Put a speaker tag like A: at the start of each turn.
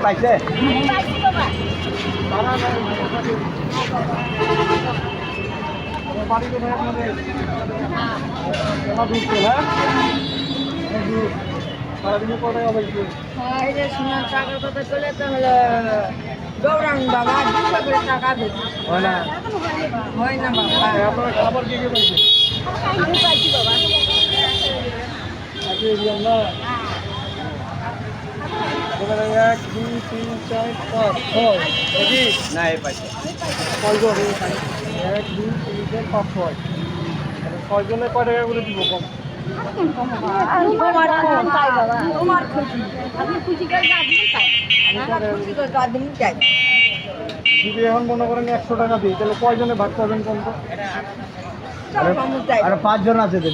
A: পাইছে বাড়ি কোথায় আপনাদের? সারাদিনে কত টাকা পাইছে?
B: সোনার টাকার কথা চলে তো হলো দৌড়ান বাবা 200 করে টাকা দেবে
A: হয় না
B: হয় না বাবা
A: আপনারা খাবার কে কে পাইছে?
B: আমি পাইছি বাবা
A: আজকে দিলাম না এখানে 1 2 3 4 5 6 নাকি না এই পাইছে কয়জন 1 2 3 4 5 6 ছয়জনে কয় টাকা করে দিব কম?
B: তোমার খুশি আপনি খুশি করে গাদিন পাই খুশি করে গাদিন চাই
A: যদি এখন মনে করেন 100 টাকা দিই তাহলে কয়জনে ভাগ পাবেন কম তো?
B: সব সমুদায়
A: আর 5 জন আছে তো